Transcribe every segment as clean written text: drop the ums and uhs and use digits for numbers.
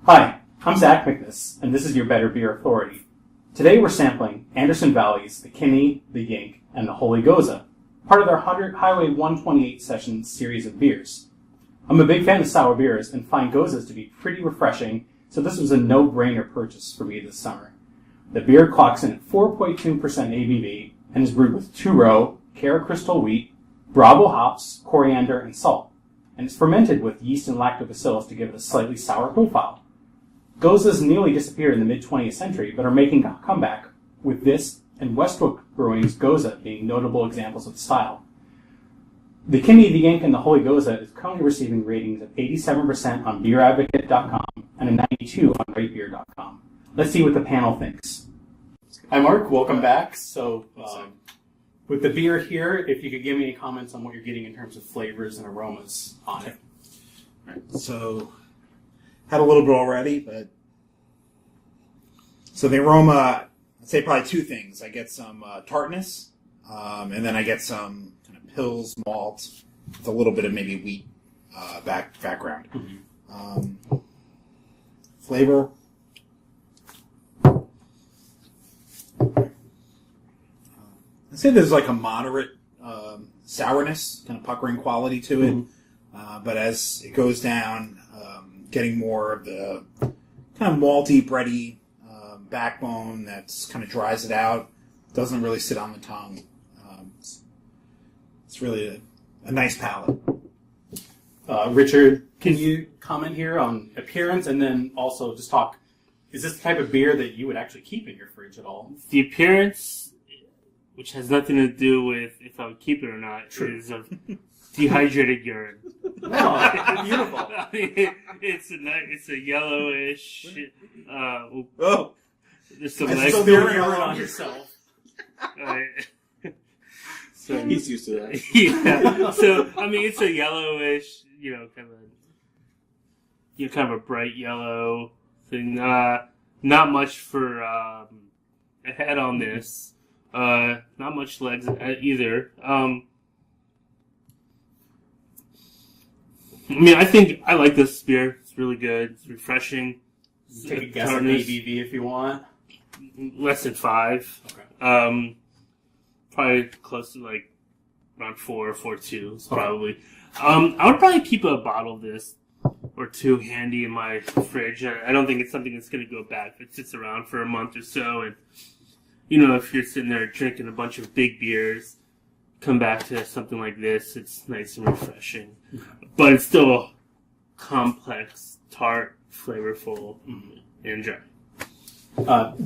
Hi, I'm Zack, and this is your Better Beer Authority. Today we're sampling Anderson Valley's the Kimmie, the Yink, and the Holy Gose, part of their Highway 128 session series of beers. I'm a big fan of sour beers and find Goses to be pretty refreshing, so this was a no-brainer purchase for me this summer. The beer clocks in at 4.2% ABV and is brewed with two-row, Cara Crystal wheat, Bravo hops, coriander, and salt, and it's fermented with yeast and lactobacillus to give it a slightly sour profile. Goses nearly disappeared in the mid-20th century, but are making a comeback, with this and Westbrook Brewing's Gose being notable examples of the style. The Kimmie, the Yink, and the Holy Gose is currently receiving ratings of 87% on BeerAdvocate.com and a 92 on RateBeer.com. Let's see what the panel thinks. Hi, Mark. Welcome back. So, with the beer here, if you could give me any comments on what you're getting in terms of flavors and aromas on it. All right. So, had a little bit already, but so the aroma, I'd say probably two things. I get some tartness, and then I get some kind of Pils malt with a little bit of maybe wheat background. Mm-hmm. Flavor. I'd say there's like a moderate sourness, kind of puckering quality to it, but as it goes down, getting more of the kind of malty, bready backbone that's kind of dries it out. Doesn't really sit on the tongue. It's really a nice palate. Richard, can you comment here on appearance and then also just talk, is this the type of beer that you would actually keep in your fridge at all? The appearance, which has nothing to do with if I would keep it or not, is of dehydrated urine. Oh, beautiful. It's a yellowish. There's some nice urine on yourself. So he's used to that. Yeah. So I mean, it's a yellowish, kind of a bright yellow thing. Not much for a head on this. Not much legs either. I mean, I think I like this beer. It's really good. It's refreshing. Take a guess on ABV if you want. Less than 5. Okay. Probably close to like around 4 or 4.2 probably. I would probably keep a bottle of this or two handy in my fridge. I don't think it's something that's going to go bad if it sits around for a month or so. And, if you're sitting there drinking a bunch of big beers, come back to something like this, it's nice and refreshing. But it's still complex, tart, flavorful, and dry.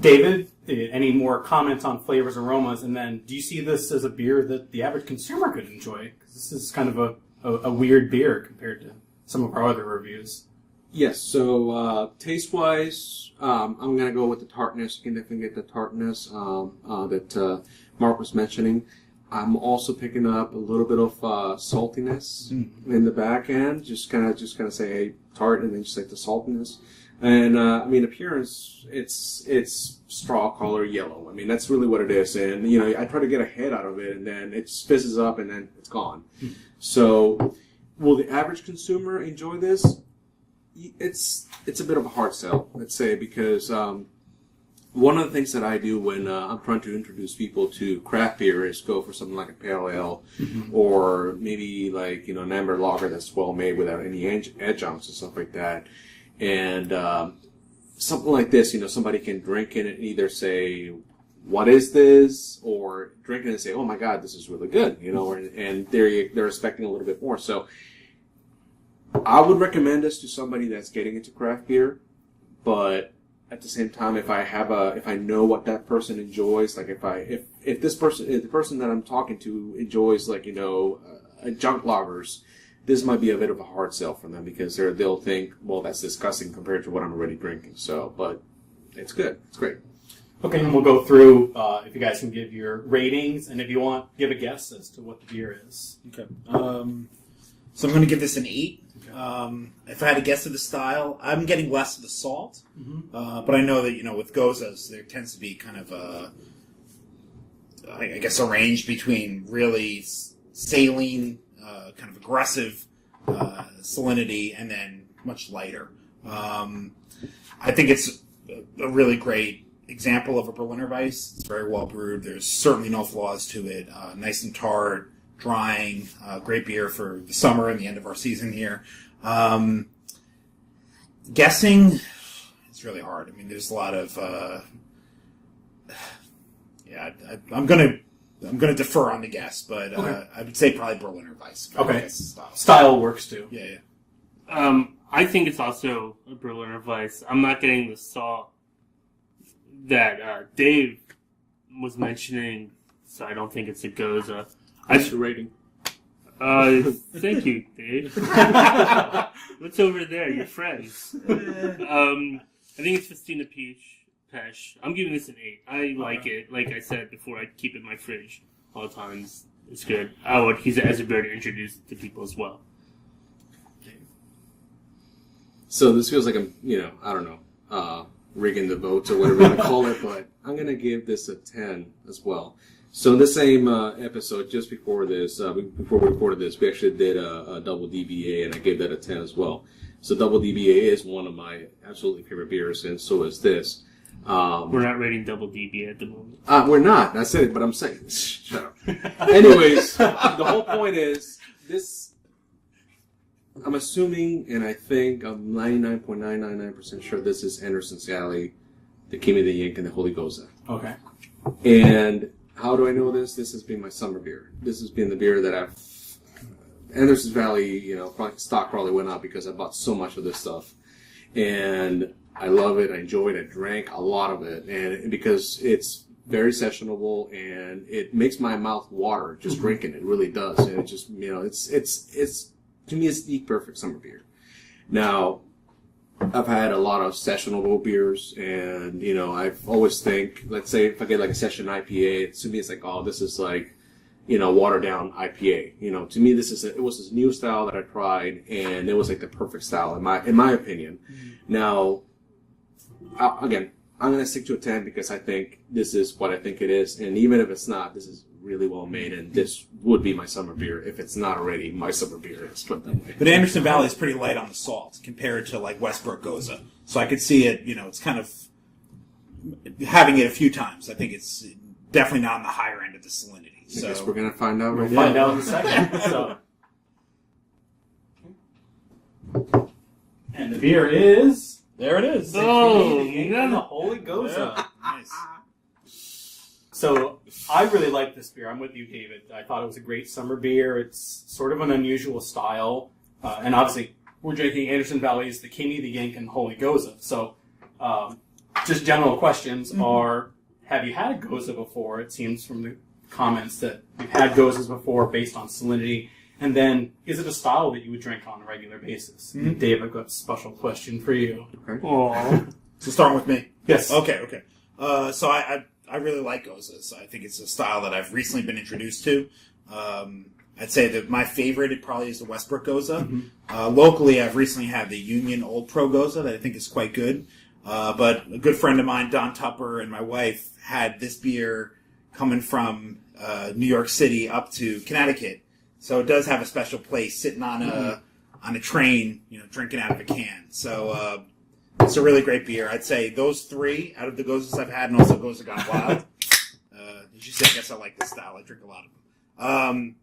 David, any more comments on flavors, aromas, and then do you see this as a beer that the average consumer could enjoy? Because this is kind of a weird beer compared to some of our other reviews. Yes, so taste-wise, I'm going to go with the tartness. You can definitely get the tartness that Mark was mentioning. I'm also picking up a little bit of saltiness in the back end. Just kind of say, hey, tart, and then just like the saltiness. And appearance, it's straw color yellow. I mean, that's really what it is. And I try to get a head out of it, and then it fizzes up, and then it's gone. So, will the average consumer enjoy this? It's a bit of a hard sell, let's say, because one of the things that I do when I'm trying to introduce people to craft beer is go for something like a pale ale, or maybe like an amber lager that's well made without any adjuncts and stuff like that. And something like this, somebody can drink it and either say, "What is this?" or drink it and say, "Oh my God, this is really good," and they're expecting a little bit more. So I would recommend this to somebody that's getting into craft beer, but at the same time, if I know what that person enjoys, like if the person that I'm talking to enjoys junk lagers, this might be a bit of a hard sell for them because they'll think, well, that's disgusting compared to what I'm already drinking. So, but it's good. It's great. Okay, and we'll go through if you guys can give your ratings, and if you want, give a guess as to what the beer is. Okay. So I'm going to give this an 8. If I had to guess at the style, I'm getting less of the salt, but I know that with Goses there tends to be kind of a range between really saline, kind of aggressive salinity, and then much lighter. I think it's a really great example of a Berliner Weiss. It's very well brewed. There's certainly no flaws to it. Nice and tart, drying, great beer for the summer and the end of our season here. Guessing, it's really hard. I mean, there's a lot of I'm gonna defer on the guess, but Okay. I would say probably Berliner Weiss. Okay. Style works too. Yeah. I think it's also a Berliner Weiss. I'm not getting the salt that Dave was mentioning, so I don't think it's a Gose. What's your rating? Thank you, Dave. What's over there? Your friends. I think it's Festina Pesh. I'm giving this an 8. I like it. Like I said before, I keep it in my fridge all the time. It's good. I would use it as a beer to introduce it to people as well. So this feels like I'm, I don't know, rigging the votes or whatever you want to call it, but I'm going to give this a 10 as well. So in the same episode, just before this, before we recorded this, we actually did a double DBA, and I gave that a 10 as well. So double DBA is one of my absolutely favorite beers, and so is this. We're not rating double DBA at the moment. We're not. I said it, but I'm saying. Shut up. Anyways, the whole point is this. I'm assuming, and I think I'm 99.999% sure this is Anderson's Alley, the Kimmie, the Yink, and the Holy Gose. Okay. And how do I know this? This has been my summer beer. This has been the beer that I've... Anderson's Valley, stock probably went up because I bought so much of this stuff. And I love it. I enjoy it. I drank a lot of it. And because it's very sessionable and it makes my mouth water just drinking it. It really does. And it just, it's to me, it's the perfect summer beer. Now, I've had a lot of sessionable beers, and, I've always think, let's say if I get like a session IPA, to me it's like, oh, this is like, watered down IPA. To me, it was this new style that I tried, and it was like the perfect style in my opinion. Mm-hmm. Now, again, I'm going to stick to a 10 because I think this is what I think it is, and even if it's not, this is really well made, and this would be my summer beer if it's not already my summer beer. But Anderson Valley is pretty light on the salt compared to like Westbrook Gose, so I could see it. It's kind of having it a few times. I think it's definitely not on the higher end of the salinity. I guess we're gonna find out. We'll find out in a second. So. And the beer is there. It is. Oh, the Holy Gose. Yeah. Nice. So I really like this beer. I'm with you, David. I thought it was a great summer beer. It's sort of an unusual style. And obviously, we're drinking Anderson Valley's the Kimmie, the Yink, and Holy Gose. So just general questions are, have you had a Gose before? It seems from the comments that you've had Goses before based on salinity. And then, is it a style that you would drink on a regular basis? Mm-hmm. Dave, I've got a special question for you. Okay. Aww. So starting with me? Yes. Okay. So I really like Goses. I think it's a style that I've recently been introduced to. I'd say that my favorite, it probably is the Westbrook Gose. Mm-hmm. Locally, I've recently had the Union Old Pro Gose that I think is quite good. But a good friend of mine, Don Tupper, and my wife had this beer coming from New York City up to Connecticut. So it does have a special place, sitting on a train, drinking out of a can. So it's a really great beer. I'd say those three out of the Goses I've had, and also Gose Gone Wild. As you said, I guess I like this style. I drink a lot of them.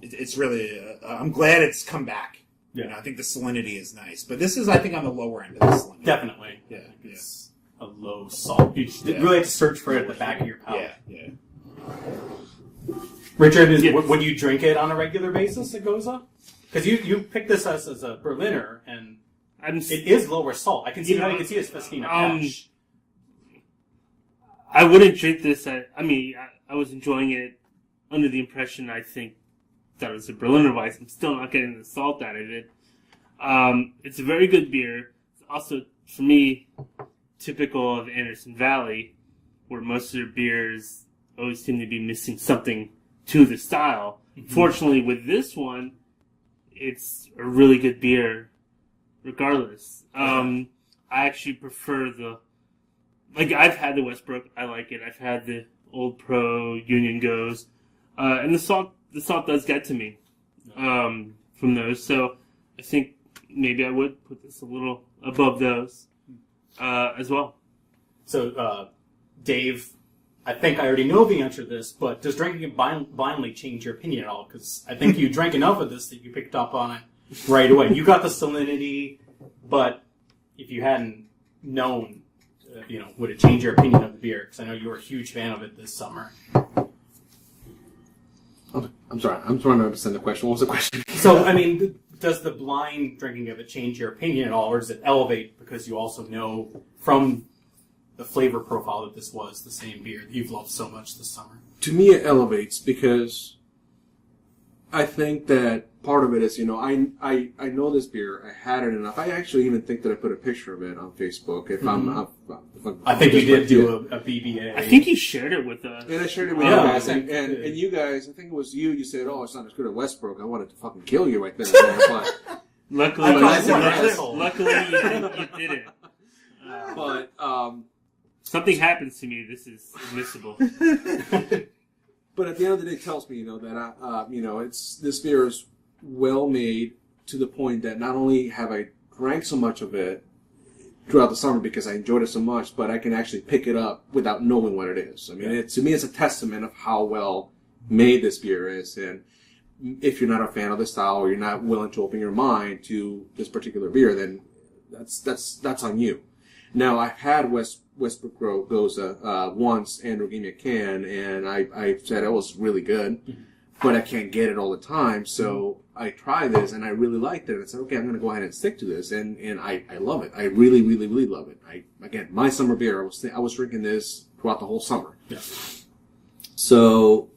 It's really, I'm glad it's come back. Yeah. I think the salinity is nice. But this is, I think, on the lower end of the salinity. Definitely. Yeah. It's a low salt. You really have to search for it at the back of your palate. Yeah. Richard, would you drink it on a regular basis at Gose? Because you picked this as a Berliner, and it is lower salt. I can see how you can see it's Festina Pesh. I wouldn't drink this. I was enjoying it under the impression I think that it was a Berliner Weiss. I'm still not getting the salt out of it. It's a very good beer. It's also, for me, typical of Anderson Valley, where most of their beers always seem to be missing something to the style. Mm-hmm. Fortunately, with this one, it's a really good beer regardless. I actually prefer I've had the Westbrook, I like it. I've had the Old Pro Union Gose, and the salt does get to me from those. So I think maybe I would put this a little above those as well. So, Dave, I think I already know the answer to this, but does drinking it blindly change your opinion at all? Because I think you drank enough of this that you picked up on it right away. You got the salinity, but if you hadn't known, would it change your opinion of the beer? Because I know you were a huge fan of it this summer. I'm sorry. I'm trying to understand the question. What was the question? So, I mean, does the blind drinking of it change your opinion at all, or does it elevate because you also know from the flavor profile that this was the same beer that you've loved so much this summer? To me, it elevates because I think that part of it is, I know this beer. I had it enough. I actually even think that I put a picture of it on Facebook. I think you did do a BBA. I think you shared it with us. And I shared it with you guys. And you guys, I think it was you. You said, "Oh, it's not as good as Westbrook." I wanted to fucking kill you right then and there. But luckily, you didn't. But something happens to me. This is admissible. But at the end of the day, it tells me, that this beer is well made to the point that not only have I drank so much of it throughout the summer because I enjoyed it so much, but I can actually pick it up without knowing what it is. I mean, to me, it's a testament of how well made this beer is. And if you're not a fan of the style or you're not willing to open your mind to this particular beer, then that's on you. Now, I've had Westbrook Gose once. Andrew gave me a can, and I said it was really good, but I can't get it all the time. So I tried this, and I really liked it. And I said, okay, I'm going to go ahead and stick to this, and I love it. I really, really, really love it. Again, my summer beer. I was drinking this throughout the whole summer. Yeah. So,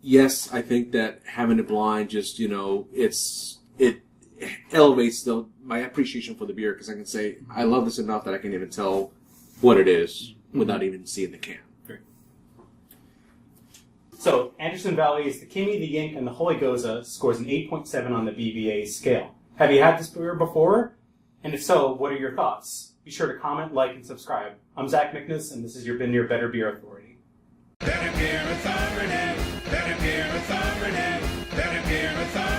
yes, I think that having it blind just it elevates my appreciation for the beer because I can say I love this enough that I can even tell what it is without even seeing the can. Great. So, Anderson Valley is the Kimmie, the Yink, and the Holy Gose scores an 8.7 on the BBA scale. Have you had this beer before? And if so, what are your thoughts? Be sure to comment, like, and subscribe. I'm Zack, and this is your Been Your Better Beer Authority. Better Beer Authority, Better Beer Authority, Better Beer Authority.